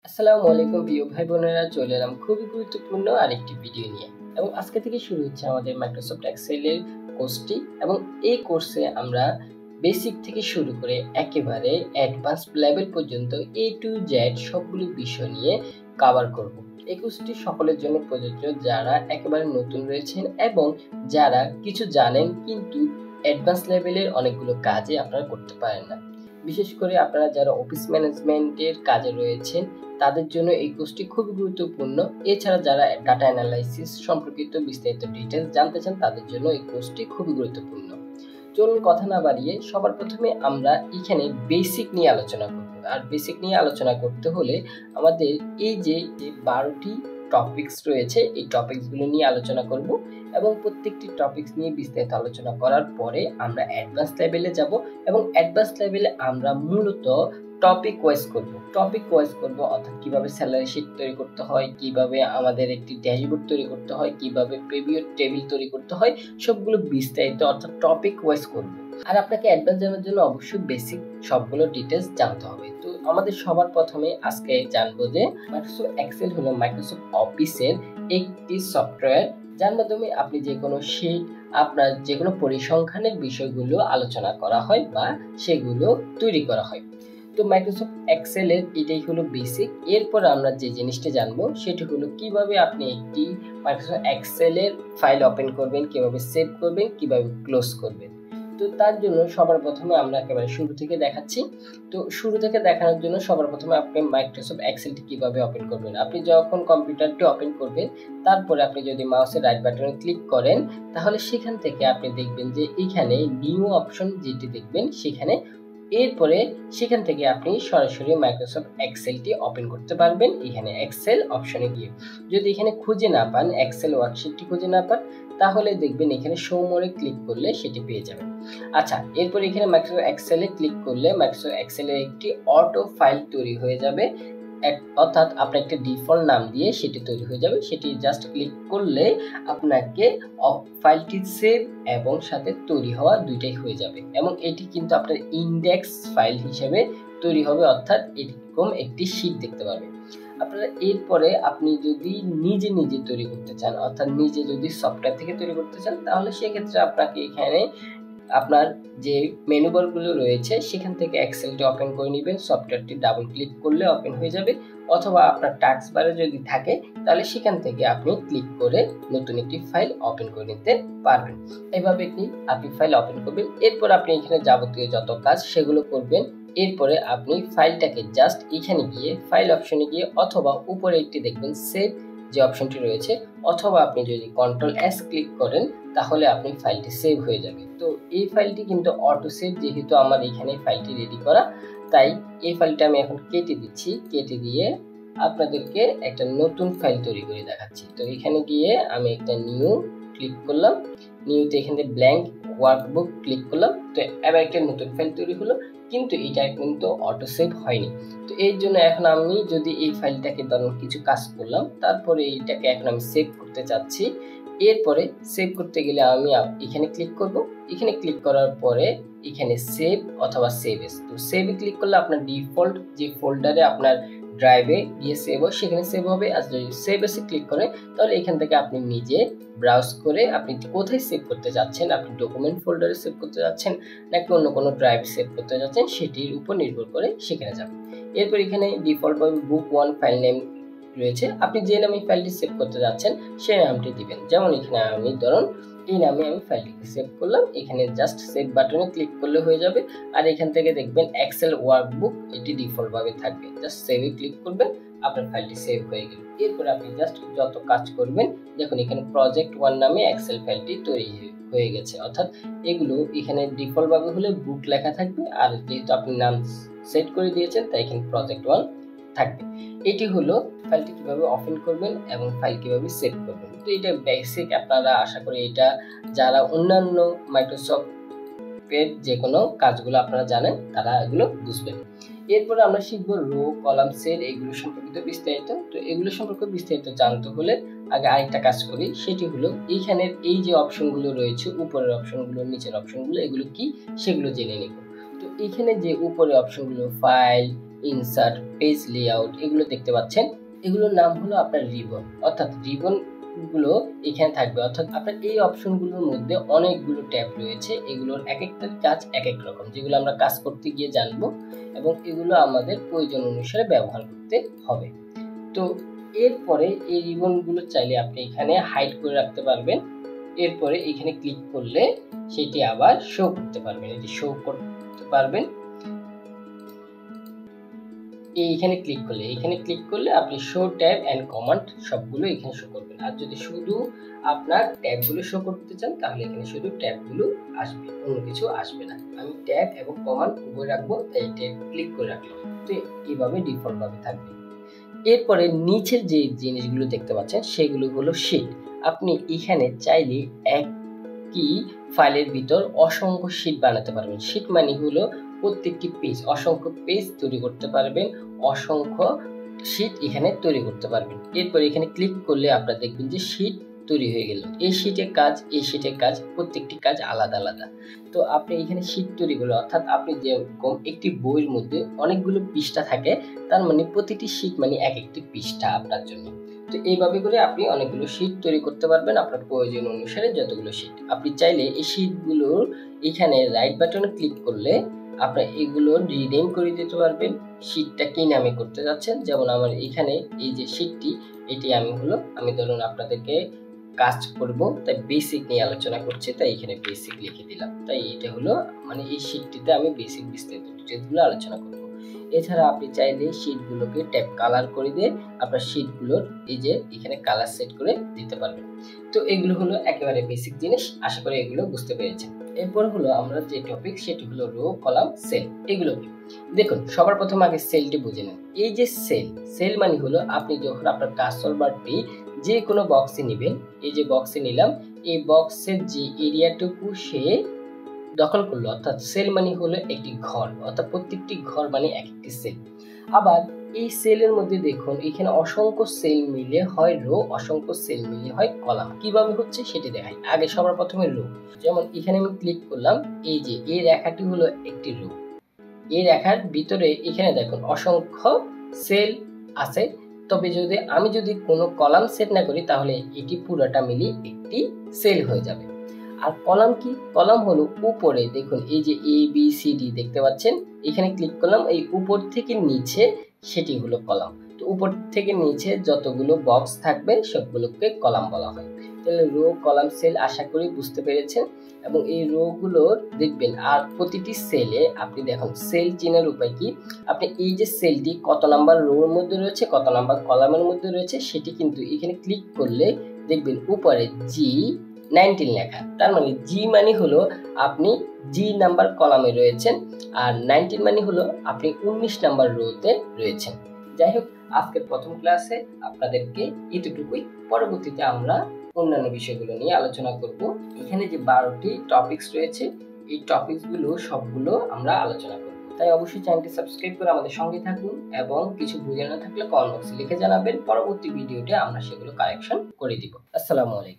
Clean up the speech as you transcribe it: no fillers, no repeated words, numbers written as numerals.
আসসালামু আলাইকুম প্রিয় ভাই বোনেরা, চলে এলাম খুবই গুরুত্বপূর্ণ আরেকটি ভিডিও নিয়ে। এবং আজকে থেকে শুরু হচ্ছে আমাদের মাইক্রোসফট এক্সেলের কোর্সটি। এবং এই কোর্সে আমরা বেসিক থেকে শুরু করে একেবারে অ্যাডভান্স লেভেল পর্যন্ত এ টু জেড সবগুলো বিষয় নিয়ে কভার করব। এই কোর্সটি সকলের জন্য প্রযোজ্য, যারা একেবারে নতুন রয়েছেন এবং যারা কিছু জানেন কিন্তু অ্যাডভান্স লেভেলের অনেকগুলো কাজে আপনারা করতে পারেন না। বিশেষ করে আপনারা যারা অফিস ম্যানেজমেন্টের কাজে রয়েছেন তাদের জন্য এই কোর্সটি খুবই গুরুত্বপূর্ণ। এছাড়া যারা ডাটা অ্যানালাইসিস সম্পর্কিত বিস্তারিত ডিটেলস জানতে চান তাদের জন্য এই কোর্সটি খুবই গুরুত্বপূর্ণ। চলুন কথা না বাড়িয়ে সবার প্রথমে আমরা এখানে বেসিক নিয়ে আলোচনা করব। আর বেসিক নিয়ে আলোচনা করতে হলে আমাদের এই যে 12টি টপিকস রয়েছে, এই টপিকসগুলো নিয়ে আলোচনা করব এবং প্রত্যেকটি টপিকস নিয়ে বিস্তারিত আলোচনা করার পরে আমরা অ্যাডভান্স লেভেলে যাব। এবং অ্যাডভান্স লেভেলে আমরা মূলত টপিক ওয়াইজ করব, অর্থাৎ কিভাবে স্যালারি শিট তৈরি করতে হয়, কিভাবে আমাদের একটি ড্যাশবোর্ড তৈরি করতে হয়, কিভাবে পিভিট টেবিল তৈরি করতে হয়, সবগুলো বিস্তারিত অর্থাৎ টপিক ওয়াইজ করব। আর আপনাকে অ্যাডভান্স জানার জন্য অবশ্যই বেসিক সবগুলো ডিটেলস জানতে হবে। তো আমাদের সবার প্রথমে আজকে জানবো যে মাইক্রোসফট এক্সেল হলো মাইক্রোসফট অফিসের একটি সফটওয়্যার, যার মাধ্যমে আপনি যে কোনো শিট, আপনার যে কোনো পরিসংখ্যানের বিষয়গুলো আলোচনা করা হয় বা সেগুলো তৈরি করা হয়। তো মাইক্রোসফট এক্সেলের এটাই হলো বেসিক। এরপর আমরা যে জিনিসটা জানবো সেটা হলো কিভাবে আপনি একটি মাইক্রোসফট এক্সেলের ফাইল ওপেন করবেন, কিভাবে সেভ করবেন, কিভাবে ক্লোজ করবেন। তো তার জন্য সবার প্রথমে আমরা একেবারে শুরু থেকে দেখাচ্ছি। তো শুরু থেকে দেখানোর জন্য সবার প্রথমে আপনি মাইক্রোসফট এক্সেলটি কিভাবে ওপেন করবেন। আপনি যখন কম্পিউটারটি ওপেন করবেন, তারপরে আপনি যদি মাউসের রাইট বাটনে ক্লিক করেন, তাহলে সেখান থেকে আপনি দেখবেন যে এখানে নিউ অপশন যেটি দেখবেন সেখানে, এরপরে সেখান থেকে আপনি সরাসরি মাইক্রোসফট এক্সেলটি ওপেন করতে পারবেন এখানে এক্সেল অপশনে গিয়ে। যদি এখানে খুঁজে না পান, এক্সেল ওয়ার্কশিটটি খুঁজে না পান, তাহলে দেখবেন এখানে শো মোরে ক্লিক করলে সেটি পেয়ে যাবেন। আচ্ছা, এরপর এখানে মাইক্রোসফট এক্সেলে ক্লিক করলে মাইক্রোসফট এক্সেলের একটি অটো ফাইল তৈরি হয়ে যাবে, অর্থাৎ আপনার একটা ডিফল্ট নাম দিয়ে সেটি তৈরি হয়ে যাবে। সেটি জাস্ট ক্লিক করলে আপনাকে ফাইলটি সেভ এবং সাথে তৈরি হওয়া দুইটাই হয়ে যাবে। এবং এটি কিন্তু আপনার ইন্ডেক্স ফাইল হিসেবে তৈরি হবে, অর্থাৎ এরকম একটি শীট দেখতে পাবেন আপনারা। এরপরে আপনি যদি নিজে নিজে তৈরি করতে চান, অর্থাৎ নিজে যদি সফটওয়্যার থেকে তৈরি করতে চান, তাহলে সেক্ষেত্রে আপনাকে এখানে আপনার যে মেনু বারগুলো রয়েছে সেখান থেকে এক্সেলটি ওপেন করে নেবেন, সফটওয়্যারটি ডাবল ক্লিক করলে ওপেন হয়ে যাবে। অথবা আপনার টাস্ক বারে যদি থাকে তাহলে সেখান থেকে আপনি ক্লিক করে নতুন একটি ফাইল ওপেন করে নিতে পারবেন। এভাবে আপনি ফাইল ওপেন করবেন। এরপর আপনি এখানে যাবতীয় যত কাজ সেগুলো করবেন। এরপরে আপনি ফাইলটাকে জাস্ট এখানে গিয়ে ফাইল অপশনে গিয়ে, অথবা উপরে একটি দেখবেন সেভ যে অপশনটি রয়েছে, অথবা আপনি যদি কন্ট্রোল এস ক্লিক করেন তাহলে আপনি ফাইলটি সেভ হয়ে যাবে। তো এই ফাইলটি কিন্তু অটো সেভ, যেহেতু আমার এখানে ফাইলটি রেডি করা, তাই এই ফাইলটা আমি এখন কেটে দিচ্ছি। কেটে দিয়ে আপনাদেরকে একটা নতুন ফাইল তৈরি করে দেখাচ্ছি। তো এখানে গিয়ে আমি একটা নিউ ক্লিক করলাম, নিউতে এখানে ব্ল্যাঙ্ক ওয়ার্কবুক ক্লিক করলাম। তো এবার একটা নতুন ফাইল তৈরি হলো, কিন্তু এটা কিন্তু অটো সেভ হয়নি। তো এই জন্য এখন আমি যদি এই ফাইলটাকে ধরুন কিছু কাজ করলাম, তারপরে এইটাকে এখন আমি সেভ করতে চাচ্ছি। এরপরে সেভ করতে গেলে আমি এখানে ক্লিক করব। এখানে ক্লিক করার পরে এখানে সেভ অথবা সেভ এস, তো সেভে ক্লিক করলে আপনার ডিফল্ট যে ফোল্ডারে আপনার ড্রাইভে গিয়ে সেভ হয় সেখানে সেভ হবে। আর যদি সেভ এসে ক্লিক করেন তাহলে এখান থেকে আপনি নিজে ব্রাউজ করে আপনি কোথায় সেভ করতে যাচ্ছেন, আপনি ডকুমেন্ট ফোল্ডারে সেভ করতে যাচ্ছেন নাকি অন্য কোনো ড্রাইভ সেভ করতে যাচ্ছেন, সেটির উপর নির্ভর করে সেখানে যাবেন। এরপর এখানে ডিফল্টভাবে বুক ওয়ান ফাইল নেম রয়েছে, আপনি যে নামে ফাইলটি সেভ করতে যাচ্ছেন সেই নামটি দিবেন। যেমন এখানে আমি ধরুন এই নামে আমি ফাইলটিকে সেভ করলাম। এখানে জাস্ট সেভ বাটনে ক্লিক করলে হয়ে যাবে। আর এখান থেকে দেখবেন এক্সেল ওয়ার্কবুক, এটি ডিফল্ট ভাবে থাকবে। জাস্ট সেভে ক্লিক করবেন, আপনার ফাইলটি সেভ হয়ে গেল। এরপর আপনি জাস্ট যত কাজ করবেন, দেখুন এখানে প্রজেক্ট ওয়ান নামে এক্সেল ফাইলটি তৈরি হয়ে গেছে। অর্থাৎ এগুলো এখানে ডিফল্ট ভাবে হলে বুক লেখা থাকবে, আর যেহেতু আপনি নাম সেট করে দিয়েছেন তাই এখানে প্রজেক্ট ওয়ান থাকবে। এটি হলো ফাইলটি কিভাবে ওপেন করবেন এবং ফাইল কিভাবে সেভ করবেন। তো এটা বেসিক, আপনারা আশা করি এটা যারা অন্যান্য মাইক্রোসফটের যে কোনো কাজগুলো আপনারা জানেন তারা এগুলো বুঝবেন। এরপরে আমরা শিখবো রো, কলাম, সেল এগুলো সম্পর্কিত বিস্তারিত। তো এগুলো সম্পর্কে বিস্তারিত জানতে হলে আগে আরেকটা কাজ করি, সেটি হলো এইখানের এই যে অপশনগুলো রয়েছে, উপরের অপশনগুলো, নিচের অপশনগুলো, এগুলো কি সেগুলো জেনে নিব। তো এখানে যে উপরে অপশনগুলো ফাইল, ইনসার্ট, পেজ লেআউট এগুলো দেখতে পাচ্ছেন, এগুলোর নাম হলো আপনার রিবন। অর্থাৎ রিবন গুলো এখানে থাকবে। অর্থাৎ আপনার এই অপশনগুলোর মধ্যে অনেকগুলো ট্যাব রয়েছে, এগুলোর এক একটার কাজ এক এক রকম, যেগুলো আমরা কাজ করতে গিয়ে জানবো এবং এগুলো আমাদের প্রয়োজন অনুসারে ব্যবহার করতে হবে। তো এরপরে এই রিবনগুলো চাইলে আপনি এখানে হাইড করে রাখতে পারবেন। এরপরে এখানে ক্লিক করলে সেটি আবার শো করতে পারবেন, এটি শো করতে পারবেন। এইখানে ক্লিক করলে আপনি শো ট্যাব এন্ড কমান্ড সবগুলো এখানে শো করবেন। আর যদি শুধু আপনার ট্যাবগুলো শো করতে চান তাহলে এখানে শুধু ট্যাবগুলো আসবে, অন্য কিছু আসবে না। আমি ট্যাব এবং কমান্ড উভয় রাখবো, তাই ট্যাব ক্লিক করে রাখলাম। তো এইভাবে ডিফল্ট ভাবে থাকবে। এরপরে নিচের যে জিনিসগুলো দেখতে পাচ্ছেন সেগুলো হলো শীট। আপনি এখানে চাইলে একই ফাইলের ভিতর অসংখ্য শীট বানাতে পারবেন। শীট মানে হলো প্রত্যেকটি পেজ, অসংখ্য পেজ তৈরি করতে পারবেন, অসংখ্য শীট এখানে তৈরি করতে পারবেন। এরপর এখানে ক্লিক করলে আপনারা দেখবেন যে শীট তৈরি হয়ে গেল। এই শীটের কাজ প্রত্যেকটি কাজ আলাদা আলাদা। তো আপনি এখানে শীট তৈরি করলে, অর্থাৎ আপনি যেরকম একটি বইয়ের মধ্যে অনেকগুলো পৃষ্ঠা থাকে, তার মানে প্রতিটি শীট মানে এক একটি পৃষ্ঠা আপনার জন্য। তো এইভাবে করে আপনি অনেকগুলো শীট তৈরি করতে পারবেন আপনার প্রয়োজন অনুসারে। যতগুলো শীট আপনি চাইলে এই শীটগুলোর এখানে রাইট বাটনে ক্লিক করলে আপনার এগুলো রিনেম করে দিতে পারবেন। শীটটা কি নামে করতে যাচ্ছেন, যেমন আমার এখানে এই যে শীটটি, এটি আমি ধরুন আপনাদেরকে কাজ করব তাই বেসিক নিয়ে আলোচনা করছি, তাই এখানে বেসিক লিখে দিলাম। তাই এটা হলো মানে এই শীটটিতে আমি বেসিক বিস্তারিত ডিটেইলসগুলো আলোচনা করব। এছাড়া আপনি চাইলে শীটগুলোকে ট্যাব কালার করে দিয়ে আপনার শীটগুলোর এই যে এখানে কালার সেট করে দিতে পারবেন। তো এগুলো হলো একেবারে বেসিক জিনিস, আশা করি এগুলো বুঝতে পেরেছেন। এরপর হলো আমরা যে টপিক সেটি হলো রো, কলাম, সেল। এগুলো কি দেখুন, সবার প্রথমে আগে সেলটি বুঝে নেন। এই যে সেল মানে হলো আপনি যখন আপনার কার্সর বারটি যে কোনো বক্সে নেবেন, এই যে বক্সে নিলাম, এই বক্সের যে এরিয়াটুকু সে দখল করলো, অর্থাৎ সেল মানে হলো একটি ঘর, অর্থাৎ প্রত্যেকটি ঘর মানে এক একটি সেল। আবার এই সেলের মধ্যে দেখুন এখানে অসংখ্য সেল মিলে হয় রো, অসংখ্য সেল মিলে হয় কলাম। কিভাবে হচ্ছে সেটি দেখাই। আগে সবার প্রথমে রো, যেমন এখানে আমি ক্লিক করলাম, এই যে এই রেখাটি হলো একটি রো, এই রেখার ভিতরে এখানে দেখুন অসংখ্য সেল আছে। তবে আমি যদি কোনো কলাম সেট না করি তাহলে এটি পুরোটা মিলিয়ে একটি সেল হয়ে যাবে। আর কলাম কি, কলাম হলো উপরে দেখুন এই যে এ বি সি ডি দেখতে পাচ্ছেন, এখানে ক্লিক করলাম, এই উপর থেকে নিচে সেটি হলো কলাম। তো উপর থেকে নিচে যতগুলো বক্স থাকবে সবগুলোকে কলাম বলা হয়। তাহলে রো, কলাম, সেল আশা করি বুঝতে পেরেছেন। এবং এই রো গুলোর দেখবেন আর প্রতিটি সেলে আপনি দেখুন সেল চেনার উপায় কি, আপনি এই যে সেলটি কত নাম্বার রোর মধ্যে রয়েছে, কত নাম্বার কলামের মধ্যে রয়েছে সেটি কিন্তু এখানে ক্লিক করলে দেখবেন উপরে G19 লেখা। তার মানে জি মানে হলো আপনি জি নাম্বার কলামে রয়েছেন, আর 19 মানে হলো আপনি 19 নাম্বার রোতে রয়েছেন। যাই হোক, আজকের প্রথম ক্লাসে আপনাদেরকে এতটুকুই। পরবর্তীতে আমরা অন্যান্য বিষয়গুলো নিয়ে আলোচনা করব। এখানে যে 12টি টপিকস রয়েছে, এই টপিকসগুলো সবগুলো আমরা আলোচনা করব। তাই অবশ্যই চ্যানেলটি সাবস্ক্রাইব করে আমাদের সঙ্গে থাকুন এবং কিছু বুঝে না থাকলে কমেন্ট বক্সে লিখে জানাবেন। পরবর্তী ভিডিওতে আমরা সেগুলো কারেকশন করে দিব। আসসালামু আলাইকুম।